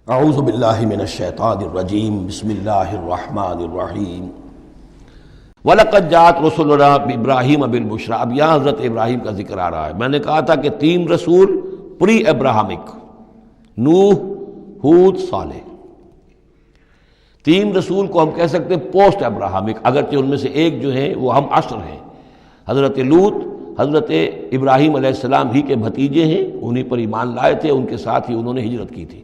اعوذ باللہ من الشیطان الرجیم بسم اللہ الرحمن الرحیم وَلَقَدْ جَاءَتْ رُسُلُنَا بِإِبْرَاهِيمَ بِالْبُشْرَىٰ۔ اب یہاں حضرت ابراہیم کا ذکر آ رہا ہے۔ میں نے کہا تھا کہ 3 رسول پری ابراہمک، نوح، ہود، صالح۔ 3 رسول کو ہم کہہ سکتے ہیں پوسٹ ابراہمک، اگرچہ ان میں سے ایک جو ہیں وہ ہم عصر ہیں۔ حضرت لوط حضرت ابراہیم علیہ السلام ہی کے بھتیجے ہیں، انہی پر ایمان لائے تھے، ان کے ساتھ ہی انہوں نے ہجرت کی تھی۔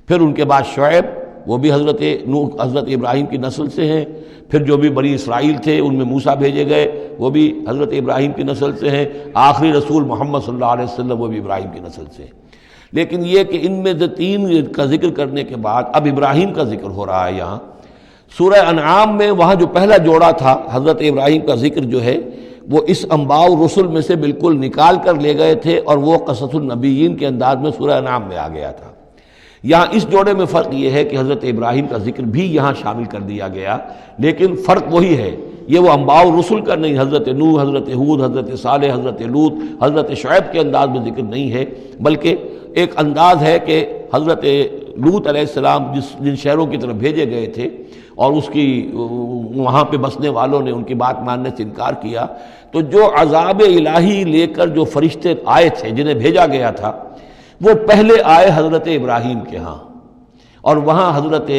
پھر ان کے بعد شعیب، وہ بھی حضرت نوح حضرت ابراہیم کی نسل سے ہیں۔ پھر جو بھی بنی اسرائیل تھے ان میں موسیٰ بھیجے گئے، وہ بھی حضرت ابراہیم کی نسل سے ہیں۔ آخری رسول محمد صلی اللہ علیہ وسلم وہ بھی ابراہیم کی نسل سے ہیں۔ لیکن یہ کہ ان میں سے 3 کا ذکر کرنے کے بعد اب ابراہیم کا ذکر ہو رہا ہے یہاں۔ سورہ انعام میں وہاں جو پہلا جوڑا تھا حضرت ابراہیم کا ذکر جو ہے وہ اس انباء رسل میں سے بالکل نکال کر لے گئے تھے، اور وہ قصص النبیین کے انداز میں سورہ انعام میں آ گیا تھا۔ یہاں اس جوڑے میں فرق یہ ہے کہ حضرت ابراہیم کا ذکر بھی یہاں شامل کر دیا گیا، لیکن فرق وہی ہے، یہ وہ انباء رسل کا نہیں، حضرت نوح، حضرت ہود، حضرت صالح، حضرت لوط، حضرت شعیب کے انداز میں ذکر نہیں ہے، بلکہ ایک انداز ہے کہ حضرت لوط علیہ السلام جن شہروں کی طرف بھیجے گئے تھے اور اس کی وہاں پہ بسنے والوں نے ان کی بات ماننے سے انکار کیا، تو جو عذاب الہی لے کر جو فرشتے آئے تھے جنہیں بھیجا گیا تھا وہ پہلے آئے حضرت ابراہیم کے ہاں، اور وہاں حضرت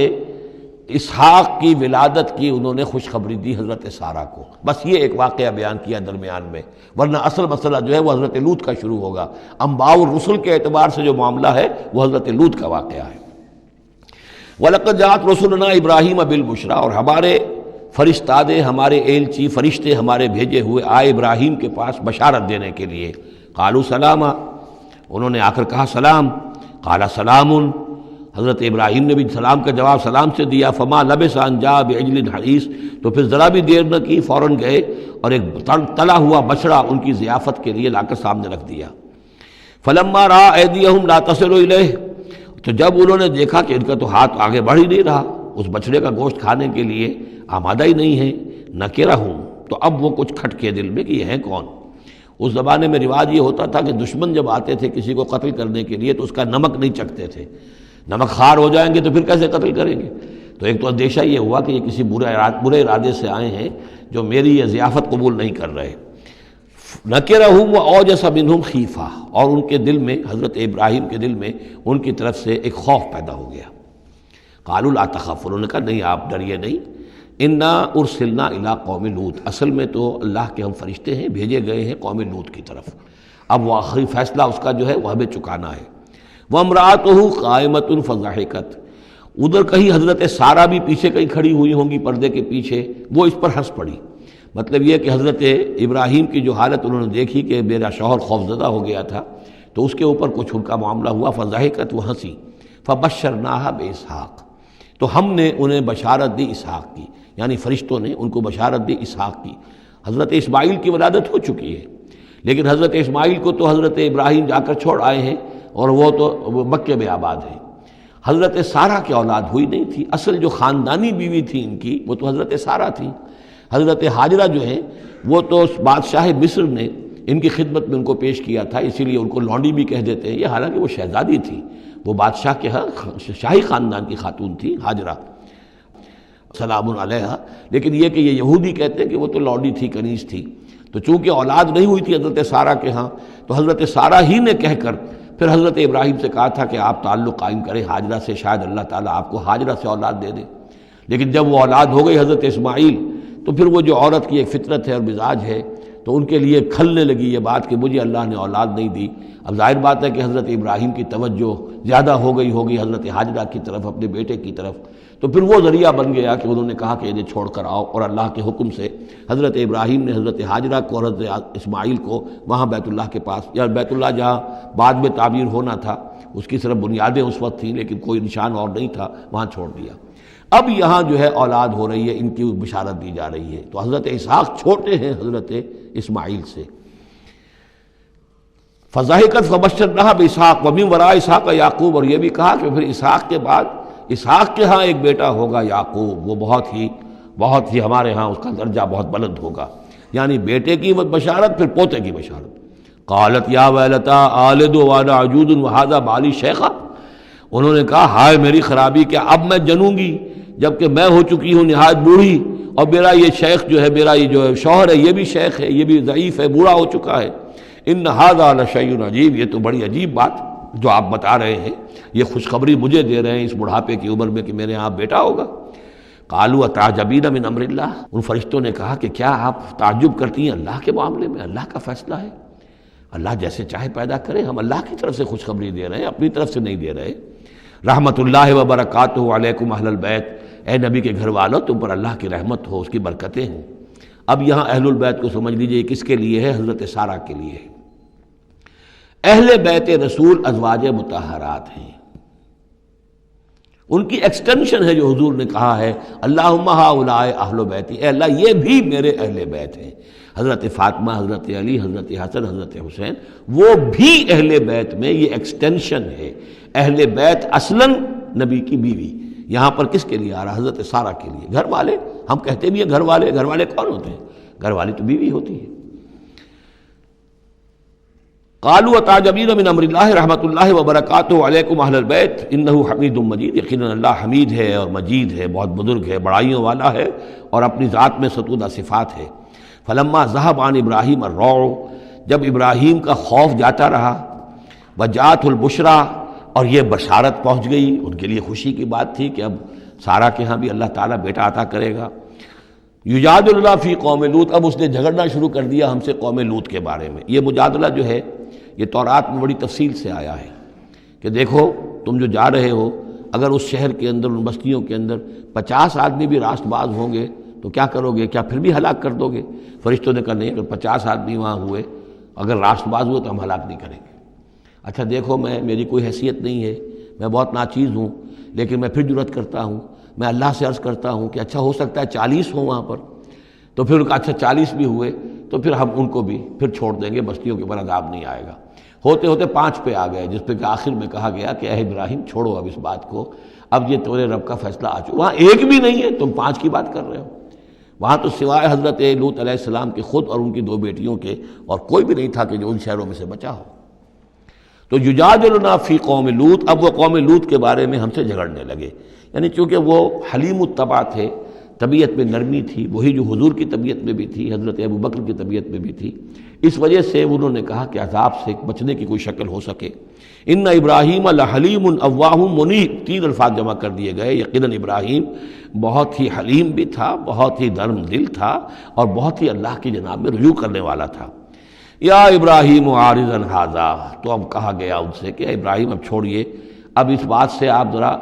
سحاق کی ولادت کی انہوں نے خوشخبری دی حضرت سارہ کو۔ بس یہ ایک واقعہ بیان کیا درمیان میں، ورنہ اصل مسئلہ جو ہے وہ حضرت لوط کا شروع ہوگا۔ انباء الرسل کے اعتبار سے جو معاملہ ہے وہ حضرت لوط کا واقعہ ہے۔ وَلَقَدْ جَاءَتْ رُسُلُنَا إِبْرَاهِيمَ بِالْبُشْرَىٰ، اور ہمارے فرشتادے، ہمارے ایلچی فرشتے ہمارے بھیجے ہوئے آئے ابراہیم کے پاس بشارت دینے کے لیے۔ قالوا سلاما، انہوں نے آ کر کہا سلام۔ قال سلام، حضرت ابراہیم نے بھی سلام کا جواب سلام سے دیا۔ فما لبث ان جاء بعجل حنیذ، تو پھر ذرا بھی دیر نہ کی، فوراً گئے اور ایک تلا ہوا بچڑا ان کی ضیافت کے لیے لا کر سامنے رکھ دیا۔ فلما رأى أيديهم لا تصل إليه، تو جب انہوں نے دیکھا کہ ان کا تو ہاتھ آگے بڑھ ہی نہیں رہا اس بچڑے کا گوشت کھانے کے لیے، آمادہ ہی نہیں ہے، نکرہم، تو اب وہ کچھ کھٹکے دل میں کہ یہ ہیں کون۔ اس زمانے میں رواج یہ ہوتا تھا کہ دشمن جب آتے تھے کسی کو قتل کرنے کے لیے تو اس کا نمک نہیں چکھتے تھے، نمک خوار ہو جائیں گے تو پھر کیسے قتل کریں گے۔ تو ایک تو اندیشہ یہ ہوا کہ یہ کسی برے ارادے سے آئے ہیں جو میری یہ ضیافت قبول نہیں کر رہے۔ نکرہم واوجس منہم خیفہ، اور ان کے دل میں، حضرت ابراہیم کے دل میں ان کی طرف سے ایک خوف پیدا ہو گیا۔ قالوا لا تخف، انہوں نے کہا نہیں آپ ڈریے نہیں، انا ارسلنا الی قوم لوط، اصل میں تو اللہ کے ہم فرشتے ہیں، بھیجے گئے ہیں قوم لوط کی طرف، اب وہ آخری فیصلہ اس کا جو ہے وہ ہمیں چکانا ہے۔ وامرأتہ قائمۃ فضحکت، ادھر کہیں حضرت سارہ بھی پیچھے کہیں کھڑی ہوئی ہوں گی پردے کے پیچھے، وہ اس پر ہنس پڑی۔ مطلب یہ کہ حضرت ابراہیم کی جو حالت انہوں نے دیکھی کہ میرا شوہر خوفزدہ ہو گیا تھا، تو اس کے اوپر کچھ ان کا معاملہ ہوا، فضحکت، وہ ہنسی۔ فبشرناہا باسحاق، تو ہم نے انہیں بشارت دی اسحاق کی، یعنی فرشتوں نے ان کو بشارت دی اسحاق کی۔ حضرت اسماعیل کی ولادت ہو چکی ہے، لیکن حضرت اسماعیل کو تو حضرت ابراہیم جا کر چھوڑ آئے ہیں اور وہ تو مکے میں آباد ہیں۔ حضرت سارہ کی اولاد ہوئی نہیں تھی، اصل جو خاندانی بیوی تھی ان کی وہ تو حضرت سارہ تھی۔ حضرت حاجرہ جو ہیں وہ تو بادشاہ مصر نے ان کی خدمت میں ان کو پیش کیا تھا، اسی لیے ان کو لونڈی بھی کہہ دیتے ہیں، یہ حالانکہ وہ شہزادی تھی، وہ بادشاہ کے ہاں شاہی خاندان کی خاتون تھی حاجرہ، سلام علیہ۔ لیکن یہ کہ یہ یہودی کہتے ہیں کہ وہ تو لونڈی تھی، کنیز تھی، تو چونکہ اولاد نہیں ہوئی تھی حضرت سارہ کے ہاں، تو حضرت سارہ ہی نے کہہ کر پھر حضرت ابراہیم سے کہا تھا کہ آپ تعلق قائم کریں حاجرہ سے، شاید اللہ تعالیٰ آپ کو حاجرہ سے اولاد دے دے۔ لیکن جب وہ اولاد ہو گئی حضرت اسماعیل، تو پھر وہ جو عورت کی ایک فطرت ہے اور مزاج ہے، تو ان کے لیے کھلنے لگی یہ بات کہ مجھے اللہ نے اولاد نہیں دی۔ اب ظاہر بات ہے کہ حضرت ابراہیم کی توجہ زیادہ ہو گئی ہوگی حضرت حاجرہ کی طرف، اپنے بیٹے کی طرف، تو پھر وہ ذریعہ بن گیا کہ انہوں نے کہا کہ انہیں چھوڑ کر آؤ، اور اللہ کے حکم سے حضرت ابراہیم نے حضرت حاجرہ کو اور حضرت اسماعیل کو وہاں بیت اللہ کے پاس، یا بیت اللہ جہاں بعد میں تعمیر ہونا تھا اس کی صرف بنیادیں اس وقت تھیں لیکن کوئی نشان اور نہیں تھا، وہاں چھوڑ دیا۔ اب یہاں جو ہے اولاد ہو رہی ہے، ان کی بشارت دی جا رہی ہے۔ تو حضرت اسحاق چھوٹے ہیں حضرت اسماعیل سے۔ فضحکت فبشرناہا باسحاق ومن وراء اسحاق یعقوب، اور یہ بھی کہا کہ پھر اسحاق کے بعد اسحاق کے ہاں ایک بیٹا ہوگا یعقوب، وہ بہت ہی ہمارے ہاں اس کا درجہ بہت بلند ہوگا، یعنی بیٹے کی بشارت پھر پوتے کی بشارت۔ قالت یا ویلتا آلد وانا عجوز وہذا بالی شیخا، انہوں نے کہا ہائے میری خرابی، کیا اب میں جنوں گی جبکہ میں ہو چکی ہوں نہایت بوڑھی، اور میرا یہ شیخ جو ہے، میرا یہ جو شوہر ہے یہ بھی شیخ ہے، یہ بھی ضعیف ہے، بوڑھا ہو چکا ہے۔ ان ھذا لشیء عجیب، یہ تو بڑی عجیب بات جو آپ بتا رہے ہیں، یہ خوشخبری مجھے دے رہے ہیں اس بڑھاپے کی عمر میں کہ میرے یہاں بیٹا ہوگا۔ قالوا اتعجبین من امر اللہ، ان فرشتوں نے کہا کہ کیا آپ تعجب کرتی ہیں اللہ کے معاملے میں؟ اللہ کا فیصلہ ہے، اللہ جیسے چاہے پیدا کرے، ہم اللہ کی طرف سے خوشخبری دے رہے ہیں، اپنی طرف سے نہیں دے رہے۔ رحمت اللہ وبرکاتہ علیکم اہل البیت، اے نبی کے گھر والوں تم پر اللہ کی رحمت ہو، اس کی برکتیں ہوں۔ اب یہاں اہل البیت کو سمجھ لیجئے کس کے لیے ہے؟ حضرت سارہ کے لیے ہے۔ اہل بیت رسول ازواج مطہرات ہیں، ان کی ایکسٹینشن ہے جو حضور نے کہا ہے اللہم ہؤلاء اہل بیتی، اے اللہ یہ بھی میرے اہل بیت ہیں۔ حضرت فاطمہ، حضرت علی، حضرت حسن، حضرت حسین، وہ بھی اہل بیت میں، یہ ایکسٹینشن ہے۔ اہل بیت اصلاً نبی کی بیوی، یہاں پر کس کے لیے آ رہا؟ حضرت سارہ کے لیے۔ گھر والے ہم کہتے بھی ہیں گھر والے، گھر والے کون ہوتے ہیں؟ گھر والی تو بیوی ہوتی ہے۔ قالوا اتعجبین من امر اللہ رحمت اللہ وبرکاتہ علیکم اہل البیت انہ حمید مجید، یقیناً اللہ حمید ہے اور مجید ہے، بہت بزرگ ہے، بڑائیوں والا ہے، اور اپنی ذات میں ستودہ صفات ہے۔ فلما ذهب عن ابراہیم الروع، جب ابراہیم کا خوف جاتا رہا، وجاءت البشریٰ، اور یہ بشارت پہنچ گئی، ان کے لیے خوشی کی بات تھی کہ اب سارہ کے ہاں بھی اللہ تعالیٰ بیٹا عطا کرے گا۔ یجادلنا فی قوم لوط، اب اس نے جھگڑنا شروع کر دیا ہم سے قوم لوط کے بارے میں۔ یہ مجادلہ جو ہے یہ تورات میں بڑی تفصیل سے آیا ہے کہ دیکھو تم جو جا رہے ہو، اگر اس شہر کے اندر، ان بستیوں کے اندر 50 آدمی بھی راست باز ہوں گے تو کیا کرو گے؟ کیا پھر بھی ہلاک کر دو گے؟ فرشتوں نے کہا نہیں، اگر 50 آدمی وہاں ہوئے، اگر راست باز ہوئے تو ہم ہلاک نہیں کریں گے۔ اچھا دیکھو میری کوئی حیثیت نہیں ہے، میں بہت ناچیز ہوں، لیکن میں پھر جرأت کرتا ہوں، میں اللہ سے عرض کرتا ہوں کہ اچھا ہو سکتا ہے 40 ہوں وہاں پر، تو پھر اچھا 40 بھی ہوئے تو پھر ہم ان کو بھی پھر چھوڑ دیں گے، بستیوں کے اوپر عذاب نہیں آئے گا۔ ہوتے ہوتے 5 پہ آ گئے، جس پہ کہ آخر میں کہا گیا کہ اے ابراہیم چھوڑو اب اس بات کو، اب یہ تمہارے رب کا فیصلہ آ چکا۔ وہاں ایک بھی نہیں ہے، تم 5 کی بات کر رہے ہو۔ وہاں تو سوائے حضرت لوط علیہ السلام کے خود اور ان کی 2 بیٹیوں کے اور کوئی بھی نہیں تھا کہ جو ان شہروں میں سے بچا ہو۔ تو یجادلنا فی قوم لوط، اب وہ قوم لوط کے بارے میں ہم سے جھگڑنے لگے، یعنی چونکہ وہ حلیم الطبع تھے، طبیعت میں نرمی تھی، وہی جو حضور کی طبیعت میں بھی تھی، حضرت ابو بکر کی طبیعت میں بھی تھی، اس وجہ سے انہوں نے کہا کہ عذاب سے بچنے کی کوئی شکل ہو سکے۔ ان ابراہیم لحلیم اواہ منیب، 3 الفاظ جمع کر دیے گئے۔ یقیناً ابراہیم بہت ہی حلیم بھی تھا، بہت ہی نرم دل تھا، اور بہت ہی اللہ کی جناب میں رجوع کرنے والا تھا۔ یا ابراہیم عارض عن ھذا، تو اب کہا گیا ان سے کہ ابراہیم اب چھوڑیے، اب اس بات سے آپ ذرا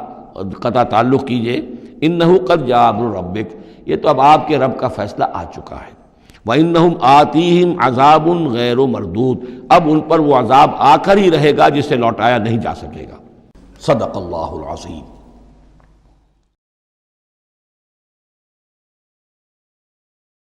قطع تعلق کیجئے۔ انہ قد جاء امر ربک، یہ تو اب آپ کے رب کا فیصلہ آ چکا ہے۔ وانہم آتیہم عذاب غیر مردود، اب ان پر وہ عذاب آ کر ہی رہے گا جسے لوٹایا نہیں جا سکے گا۔ صدق اللہ العظیم۔